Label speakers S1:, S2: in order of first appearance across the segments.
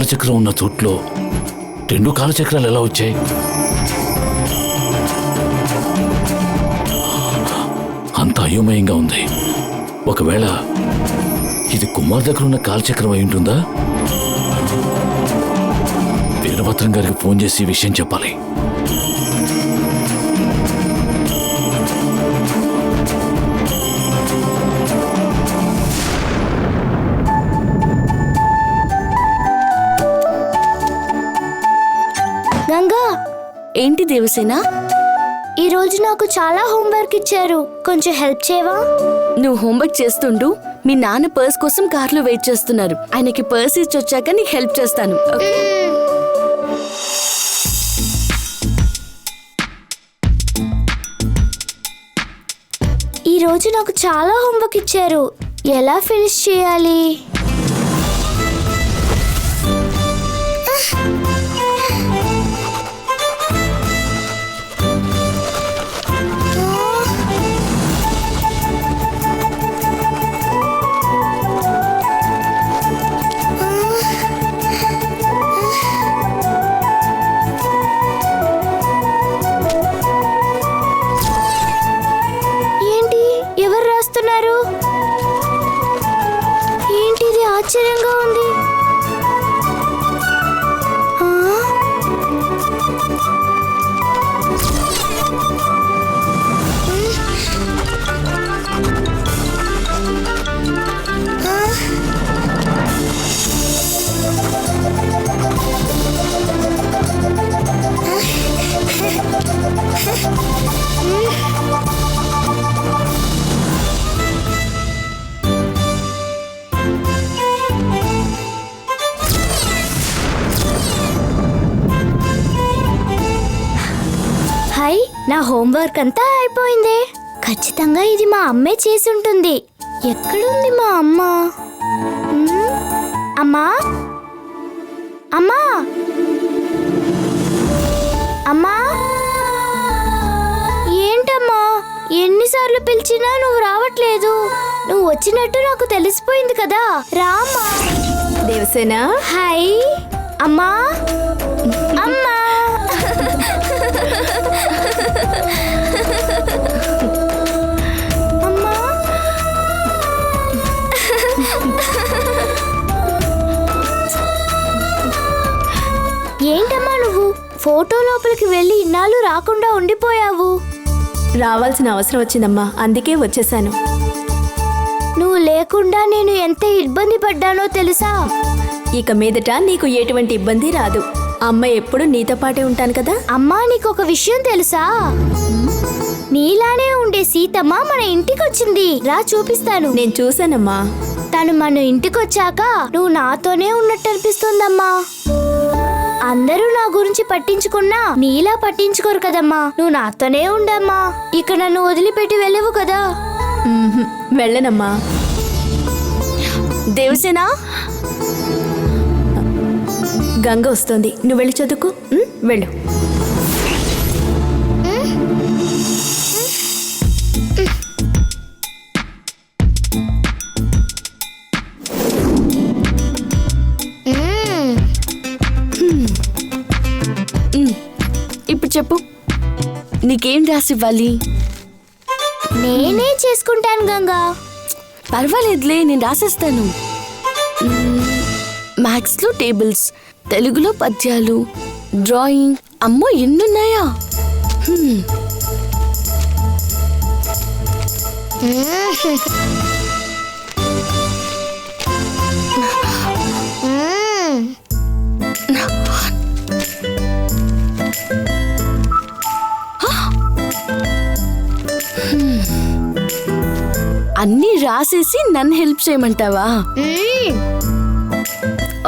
S1: కాలచక్రం ఉన్న చోట్లో 2 కాలచక్రాలు ఎలా వచ్చాయి? అంత అయోమయంగా ఉంది. ఒకవేళ ఇది కుమార్ దగ్గర ఉన్న కాలచక్రం అయి ఉంటుందా? వీరభద్రం గారికి ఫోన్ చేసి విషయం చెప్పాలి.
S2: గంగా,
S3: ఏంటి దేవసేన?
S2: ఈ రోజు నాకు చాలా హోంవర్క్ ఇచ్చారు, కొంచెం హెల్ప్ చేయవా?
S3: నువ్వు హోంవర్క్ చేస్తుండు మీ నాన్న పర్స్ కోసం కార్లో వెయిట్ చేస్తున్నారు. ఆయనకి పర్స్ ఇచ్చి వచ్చాక నీకు హెల్ప్ చేస్తాను. ఓకే?
S2: ఈ రోజు నాకు చాలా హోంవర్క్ ఇచ్చారు, ఎలా ఫినిష్ చేయాలి? ఏంటి, ఎవరు రాస్తున్నారు? ఏంటిది, ఆశ్చర్యంగా ఉంది. ఆ? హాయ్, నా హోంవర్క్ అంతా అయిపోయింది. ఖచ్చితంగా ఇది మా అమ్మే చేసి ఉంటుంది. ఎక్కడుంది మా అమ్మ? అమ్మా, అమ్మా, అమ్మా, ఏంటమ్మా ఎన్నిసార్లు పిలిచినా నువ్వు రావట్లేదు? నువ్వు వచ్చినట్టు నాకు తెలిసిపోయింది కదా, రామ్మా.
S4: దేవసేన,
S2: హాయ్ అమ్మా. అమ్మా, అమ్మా, ఏంటమ్మా నువ్వు ఫోటో లోపలికి వెళ్ళి ఇన్నాళ్ళు రాకుండా ఉండిపోయావు?
S4: రావాల్సిన అవసరం వచ్చిందమ్మా, అందుకే వచ్చేసాను.
S2: నువ్వు లేకుండా నేను ఎంత ఇబ్బంది పడ్డానో తెలుసా?
S4: ఇక మీదట నీకు ఎటువంటి ఇబ్బంది రాదు. అమ్మ ఎప్పుడు నీతో పాటే ఉంటాను కదా.
S2: అమ్మా, నీకు ఒక విషయం తెలుసా? నీలానే ఉండే సీతమ్మ మన ఇంటికి వచ్చింది. రా చూపిస్తాను.
S4: నేను చూశానమ్మా.
S2: తను మన ఇంటికి వచ్చాక నువ్వు నాతోనే ఉన్నట్టు అనిపిస్తుందమ్మా. అందరూ నా గురించి పట్టించుకున్నా నీలా పట్టించుకోరు కదమ్మా. నువ్వు నాతోనే ఉండమ్మా. ఇక నన్ను వదిలిపెట్టి వెళ్ళవు కదా.
S4: వెళ్ళనమ్మా.
S3: దేవసేన,
S4: గంగ వస్తుంది, నువ్వు వెళ్ళి చదువుకో. వెళ్ళు.
S3: ఇప్పుడు చెప్పు, నీకేం రాసివ్వాలి?
S2: నేనే చేసుకుంటాను గంగా.
S3: పర్వాలేదులే, నేను రాసేస్తాను. మ్యాథ్స్లో టేబుల్స్, తెలుగులో పద్యాలు, డ్రాయింగ్. అమ్మో, ఎన్నున్నాయా? అన్నీ రాసేసి నన్ను హెల్ప్ చేయమంటావా?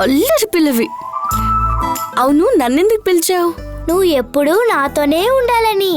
S3: అల్లరి పిల్లవి. అవును, నన్నెందుకు పిలిచావు?
S2: నువ్వు ఎప్పుడూ నాతోనే ఉండాలని.